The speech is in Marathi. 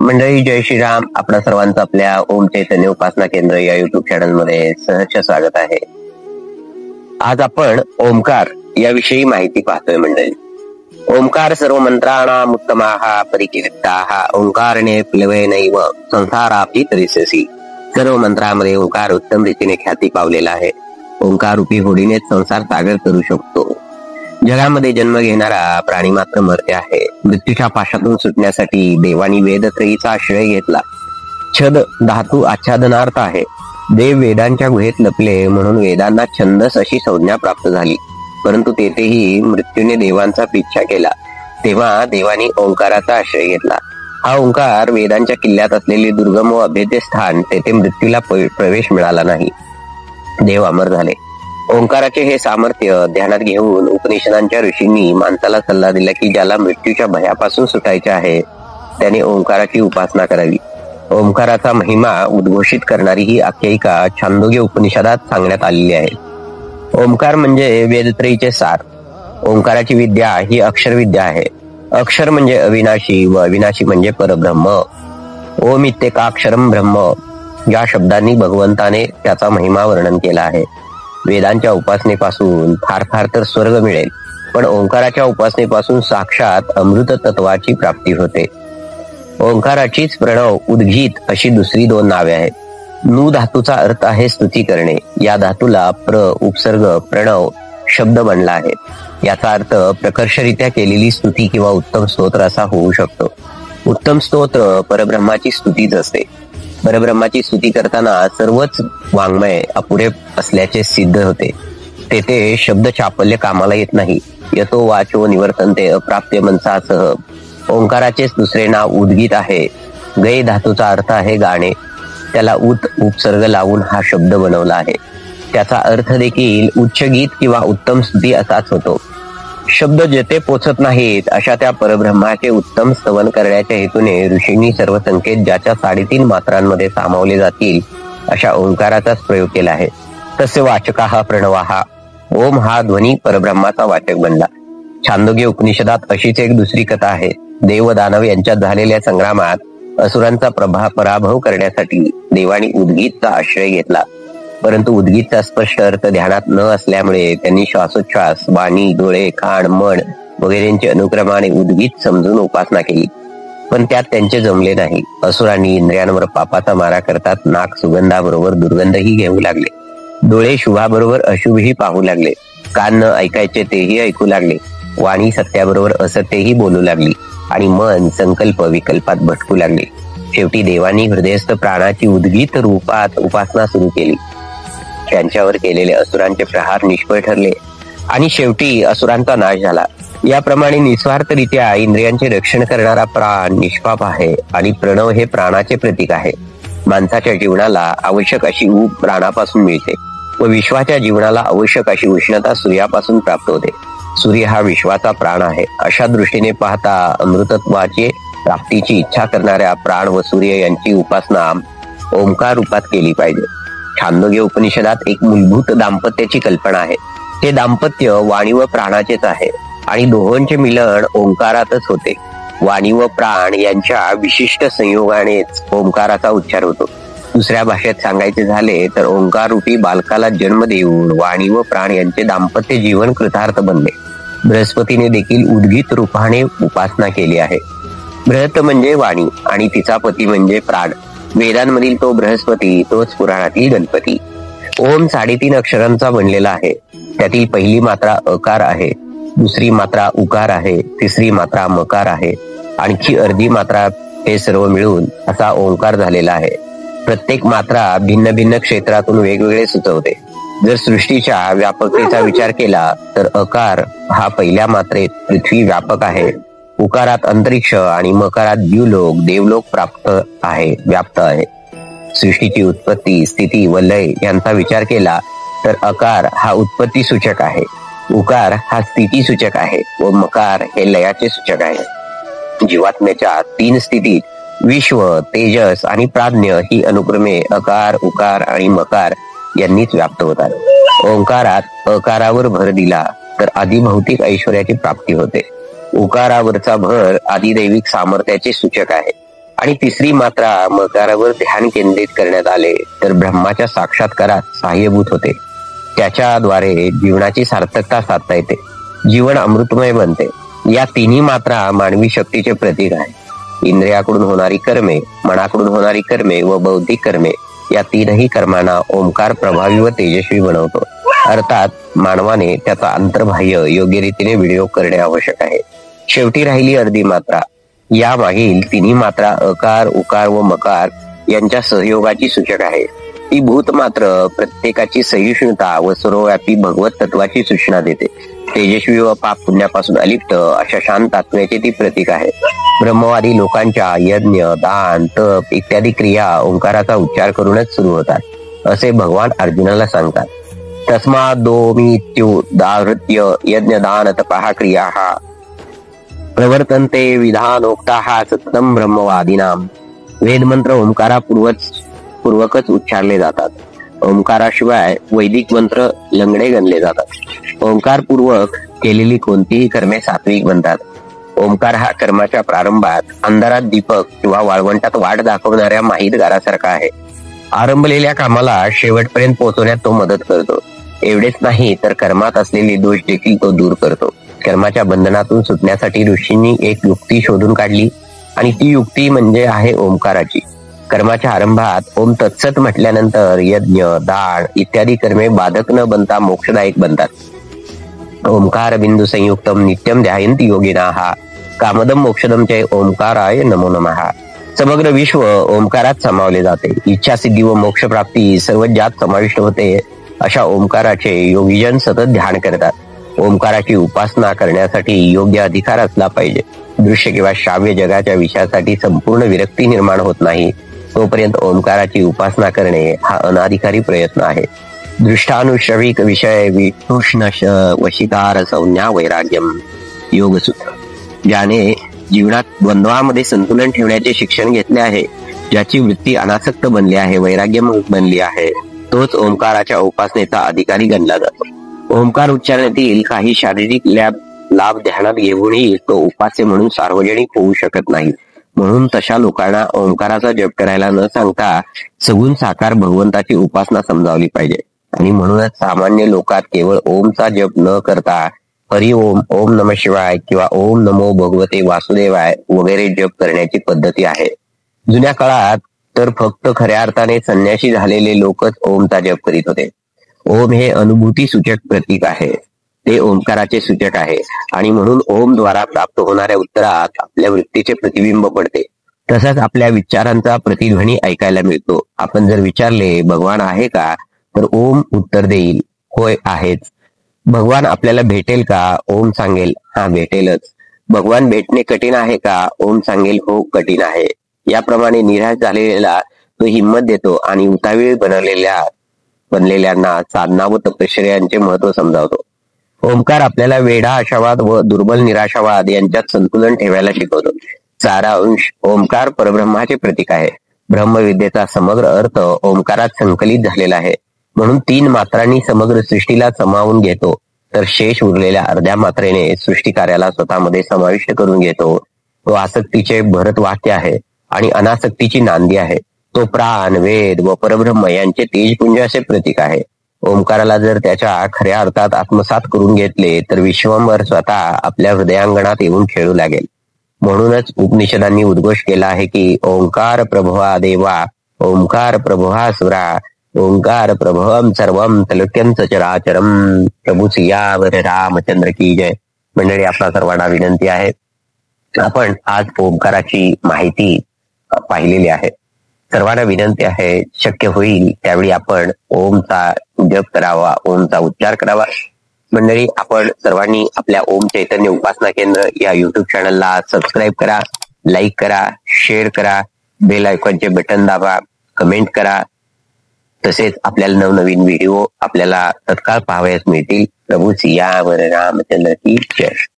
मंडळी, जय श्रीराम. आपल्या सर्वांचं आपल्या ओम चैतन्य उपासना केंद्र या युट्यूब चॅनल मध्ये सहर्ष स्वागत आहे. आज आपण ओंकार याविषयी माहिती पाहतोय. मंडळी, ओंकार सर्व मंत्राणाम उत्तमाः परिकीर्तिताः ओंकारने प्लवेनैव संसारापि तरिष्यसि. सर्व मंत्रामध्ये ओंकार उत्तम रीतीने ख्याती पावलेला आहे. ओंकार रूपी होडीनेच संसार सागर करू शकतो. जगामध्ये जन्म घेणारा प्राणी मात्र मर्त्य आहे. मृत्यूच्या पाशातून सुटण्यासाठी देवानी वेदत्रयीचा आश्रय घेतला. छद धातू आच्छादनार्थ आहे. देव वेदांच्या गुहेत लपले म्हणून वेदांना छंदस अशी संज्ञा प्राप्त झाली. परंतु तेथेही मृत्यूने देवांचा पिच्छा केला, तेव्हा देवानी ओंकाराचा आश्रय घेतला. हा ओंकार वेदांच्या किल्ल्यात असलेले दुर्गम व अभेद्य स्थान, तेथे मृत्यूला प्रवेश मिळाला नाही. देव अमर झाले. ओंकाराचे हे सामर्थ्य ध्यानात घेऊन उपनिषदांच्या ऋषींनी माणसाला सल्ला दिला की ज्याला मृत्यूच्या भयापासून सुटायचे आहे त्याने ओंकाराची उपासना करावी. ओंकाराचा महिमा उद्घोषित करणारी ही आख्यायिका छांदोग्य उपनिषदात सांगण्यात आलेली आहे. ओंकार म्हणजे वेदत्रयीचे सार. ओंकाराची विद्या ही अक्षरविद्या आहे. अक्षर म्हणजे अविनाशी व अविनाशी म्हणजे परब्रह्म. ओम इत्येकाक्षरम ब्रह्म या शब्दांनी भगवंताने त्याचा महिमा वर्णन केला आहे. वेदांच्या उपासनेपासून फार फार तर स्वर्ग मिळेल, पण ओंकाराच्या उपासनेपासून साक्षात अमृत तत्वाची प्राप्ती होते. ओंकाराचीच प्रणव, उद्गीत अशी दुसरी दोन नावे आहेत. नू धातूचा अर्थ आहे स्तुती करणे. या धातूला उपसर्ग प्रणव शब्द बनला आहे. याचा अर्थ प्रकर्षरित्या केलेली स्तुती किंवा उत्तम स्तोत्र असा होऊ शकतो. उत्तम स्तोत्र परब्रह्माची स्तुतीच असते. परब्रह्माची स्तुती करताना सर्वच वाङ्मय अपुरे असल्याचे सिद्ध होते. तेथे शब्द चापल्य कामाला येत नाही. यतो वाचो निवर्तन्ते अप्राप्य मनसासह. ओंकाराचेच दुसरे नाव उद्गीत आहे. गै धातूचा अर्थ आहे गाणे. त्याला उपसर्ग लावून हा शब्द बनवला आहे. त्याचा अर्थ देखील उच्च गीत किंवा उत्तम स्तुती असाच होतो. शब्द जेथे पोचत नाहीत अशा त्या परब्रह्माचे उत्तम स्तवन करण्याच्या हेतूने ऋषींनी सर्व संकेत ज्याच्या 3.5 मात्रांमध्ये सामावले जातील अशा ओंकाराचाच प्रयोग केला आहे. तसे वाचकाः प्रणवाः. ओम हा ध्वनी परब्रह्माचा वाचक बनला. छांदोग्य उपनिषदात अशीच एक दुसरी कथा आहे. देव दानव यांच्यात झालेल्या संग्रामात असुरांचा पराभव करण्यासाठी देवानी उद्गीतचा आश्रय घेतला. परंतु उद्गीतचा स्पष्ट अर्थ ध्यानात न असल्यामुळे त्यांनी श्वासोच्छ्वास, वाणी, डोळे, कान, मन वगैरेंची अनुक्रमाने उद्गीत समजून उपासना केली, पण त्यात त्यांचे जमले नाही. असुरांनी इंद्रियांवर पापाचा मारा करतात. नाक सुगंधाबरोबर दुर्गंधही घेऊ लागले. डोळे शुभाबरोबर अशुभही पाहू लागले. कान न ऐकायचे तेही ऐकू लागले. वाणी सत्याबरोबर असत्यही बोलू लागली आणि मन संकल्प विकल्पात भटकू लागले. शेवटी देवानी हृदयस्थ प्राणाची उद्गीत रूपात उपासना सुरू केली. त्यांच्यावर केलेले असुरांचे प्रहार निष्फळ ठरले आणि शेवटी असुरांचा नाश झाला. याप्रमाणे निस्वार्थरित्या इंद्रियांचे रक्षण करणारा प्राण निष्पाप आहे आणि प्रणव हे प्राणाचे प्रतीक आहे. माणसाच्या जीवनाला आवश्यक अशी ऊब प्राणापासून मिळते व विश्वाच्या जीवनाला आवश्यक अशी उष्णता सूर्यापासून प्राप्त होते. सूर्य हा विश्वाचा प्राण आहे. अशा दृष्टीने पाहता अमृतत्वाची प्राप्तीची इच्छा करणाऱ्या प्राण व सूर्य यांची उपासना ओंकार रूपात केली पाहिजे. छांदोग्य उपनिषदात एक मूलभूत दाम्पत्याची कल्पना आहे. हे दाम्पत्य वाणी व प्राणाचेच आहे आणि दोहोंचे मिलन ओंकारातच होते. वाणी व प्राण यांच्या विशिष्ट संयोगानेच ओंकाराचा उच्चार होतो. दुसऱ्या भाषेत सांगायचे झाले तर ओंकार रूपी बालकाला जन्म देऊन वाणी व प्राण यांचे दाम्पत्य जीवन कृतार्थ बनले. बृहस्पतीने देखील उद्गीत रूपाने उपासना केली आहे. बृहत म्हणजे वाणी आणि तिचा पती म्हणजे प्राण. वेदांमधील तो बृहस्पती तोच पुराणातील गणपती. ओम 3.5 अक्षरांचा बनलेला आहे. त्यातील पहिली मात्रा अकार आहे, दुसरी मात्रा उकार आहे, तिसरी मात्रा मकार आहे, आणखी अर्धी मात्रा, हे सर्व मिळून असा ओंकार झालेला आहे. प्रत्येक मात्रा भिन्न भिन्न क्षेत्रातून वेगवेगळे सुचवते. जर सृष्टीच्या व्यापकतेचा विचार केला तर अकार हा पहिल्या मात्रेत पृथ्वी व्यापक आहे, उकारात अंतरिक्ष आणि मकारात द्युलोक देवलोक व्याप्त आहे. सृष्टीची उत्पत्ती, स्थिती व लय यांचा विचार केला तर अकार हा उत्पत्ती सूचक आहे, उकार हा स्थिती सूचक आहे व मकार हे लयाचे सूचक आहे. जीवात्म्याच्या 3 स्थितीत विश्व, तेजस आणि प्राज्ञ ही अनुक्रमे अकार, उकार आणि मकार यांनीच व्याप्त होतात. ओंकारात अकारावर भर दिला तर आदिभौतिक ऐश्वर्याची प्राप्ती होते. उकारावरचा भर आदिदैविक सामर्थ्याचे सूचक आहे. आणि तिसरी मात्रा मकारावर ध्यान केंद्रित करण्यात आले तर ब्रह्माच्या साक्षात्कारात सहाय्यभूत होते. त्याच्याद्वारे जीवनाची सार्थकता साधता येते. जीवन अमृतमय बनते. या तिन्ही मात्रा मानवी शक्तीचे प्रतीक आहे. इंद्रियाकडून होणारी कर्मे, मनाकडून होणारी कर्मे व बौद्धिक कर्मे या तीनही कर्मांना ओंकार प्रभावी व तेजस्वी बनवतो. अर्थात मानवाने त्याचा अंतर्बाह्य योग्य रीतीने विनियोग करणे आवश्यक आहे. शेवटी राहिली अर्धी मात्रा. या मागील तिन्ही मात्रा अकार, उकार व मकार यांच्या सहयोगाची सूचक आहे. ती भूत मात्र प्रत्येकाची सहिष्णुता व सर्वव्यापी भगवत तत्वाची सूचना देते. तेजस्वी व पाप पुण्यापासून अलिप्त अशा शांत आत्म्याचे ती प्रतीक आहे. ब्रह्मवादी लोकांच्या यज्ञ, दान, तप इत्यादी क्रिया ओंकाराचा उच्चार करूनच सुरू होतात असे भगवान अर्जुनाला सांगतात. तस्मात् दोमित्युदाहृत्य यज्ञ दान तपः क्रियाः प्रवर्तन्ते विधानोक्ताः सततं ब्रह्मवादिनाम. वेदमंत्र ओंकारापूर्वकच उच्चारले जातात. ओंकाराशिवाय वैदिक मंत्र लंगडे गणले जातात. ओंकारपूर्वक केलेली कोणतीही कर्मे सात्विक बनतात. ओंकार हा कर्माच्या प्रारंभात अंधारात दीपक किंवा वाळवंटात वाट दाखवणाऱ्या माहितगारासारखा आहे. आरंभलेल्या कामाला शेवटपर्यंत पोहोचवण्यात तो मदत करतो. एवढेच नाही तर कर्मात असलेले दोष देखील तो दूर करतो. कर्माच्या बंधनातून सुटण्यासाठी ऋषींनी एक युक्ती शोधून काढली आणि ती युक्ती म्हणजे आहे ओंकाराची. कर्माच्या आरंभात ओम तत्सत म्हटल्यानंतर यज्ञ, दान इत्यादी कर्मे बाधक न बनता मोक्षदायक बनतात. ओंकार बिंदू संयुक्तम नित्यम ध्यायन्ति योगिनाः कामदम मोक्षदम च ओंकाराय नमो नमः. समग्र विश्व ओंकारात सामावले जाते. इच्छासिद्धी व मोक्ष प्राप्ती सर्व ज्यात समाविष्ट होते अशा ओंकाराचे योगीजन सतत ध्यान करतात. ओंकाराची उपासना करण्यासाठी योग्य अधिकार असला पाहिजे. दृश्य किंवा श्राव्य जगाच्या विषयासाठी संपूर्ण विरक्ती निर्माण होत नाही तोपर्यंत ओंकाराची उपासना करणे हा अनाधिकारी प्रयत्न आहे. दृष्टानुश्रविक विषय वितुष्ण वशिकार संज्ञा वैराग्यम. योगसूत्र. ज्याने जीवनात द्वंद्वामध्ये संतुलन ठेवण्याचे शिक्षण घेतले आहे, ज्याची वृत्ती अनासक्त बनली आहे, वैराग्य बनली आहे, तोच ओंकाराच्या उपासनेचा अधिकारी गणला जातो. ओंकार उच्चारणातील काही शारीरिक लाभ ध्यानात घेऊनही तो उपास्य म्हणून सार्वजनिक होऊ शकत नाही. म्हणून तशा लोकांना ओंकाराचा जप करायला न सांगता सगुण साकार भगवंताची उपासना समजावली पाहिजे. आणि म्हणूनच सामान्य लोकात केवळ ओमचा जप न करता हरि ओम, ओम नम शिवाय किंवा ओम नमो भगवते वासुदेवाय वगैरे जप करण्याची पद्धती आहे. जुन्या काळात तर फक्त खऱ्या अर्थाने संन्यासी झालेले लोकच ओमचा जप करीत होते. ओम हे अनुभूती सूचक प्रतीक आहे. ते ओंकाराचे सूचक आहे आणि म्हणून ओम द्वारा प्राप्त होणाऱ्या उत्तरात आपल्या वृत्तीचे प्रतिबिंब पडते. तसंच आपल्या विचारांचा प्रतिध्वनी ऐकायला मिळतो. आपण जर विचारले भगवान आहे का, तर ओम उत्तर देईल, होय आहेच. भगवान आपल्याला भेटेल का, ओम सांगेल हा भेटेलच. भगवान भेटणे कठीण आहे का, ओम सांगेल हो कठीण आहे. याप्रमाणे निराश झालेला तो हिंमत देतो आणि उतावीळ बनलेल्यांना साधना व तपश्चर्यांचे महत्व समजावतो. ओंकार आपल्याला वेढा आशावाद व दुर्बल निराशावाद यांच्यात संतुलन ठेवायला शिकवतो. सारांश. ओंकार परब्रह्माचे प्रतीक आहे. ब्रह्मविद्येचा समग्र अर्थ ओंकारात संकलित झालेला आहे. म्हणून 3 मात्रांनी समग्र सृष्टीला समावून घेतो, तर शेष उरलेल्या अर्ध्या मात्रेने सृष्टी कार्याला स्वतःमध्ये समाविष्ट करून घेतो. तो आसक्तीचे भरत वाक्य आहे आणि अनासक्तीची नांदी आहे. तो प्राण, वेद व परब्रह्म यांचे तेजपुंज असे प्रतीक आहे. ओंकाराला जर त्याच्या खऱ्या अर्थात आत्मसात करून घेतले तर विश्वंभर स्वतः आपल्या हृदयांगणात येऊन खेळू लागेल. म्हणूनच उपनिषदांनी उद्घोष केला आहे की ओंकार प्रभवा देवा, ओंकार प्रभवा सुरा, ओंकार प्रभवम सर्वम तलुक्यं चराचरम. प्रभू सियावर रामचंद्र की जय. मंडळी, आपला सर्वांना विनंती आहे, आपण आज ओंकाराची माहिती पाहिलेली आहे. सर्वांना विनंती आहे, शक्य होईल त्यावेळी आपण ओमचा जप करावा, ओमचा उच्चार करावा. मंडळी, आपण सर्वांनी आपल्या ओम चैतन्य उपासना केंद्र या युट्यूब चॅनलला सबस्क्राईब करा, लाईक करा, शेअर करा, बेल आयकॉनचे बटन दाबा, कमेंट करा. तसेच आपल्याला नवनवीन व्हिडिओ आपल्याला तत्काळ पाहावयास मिळतील. प्रभू सियावर रामचंद्र की जय.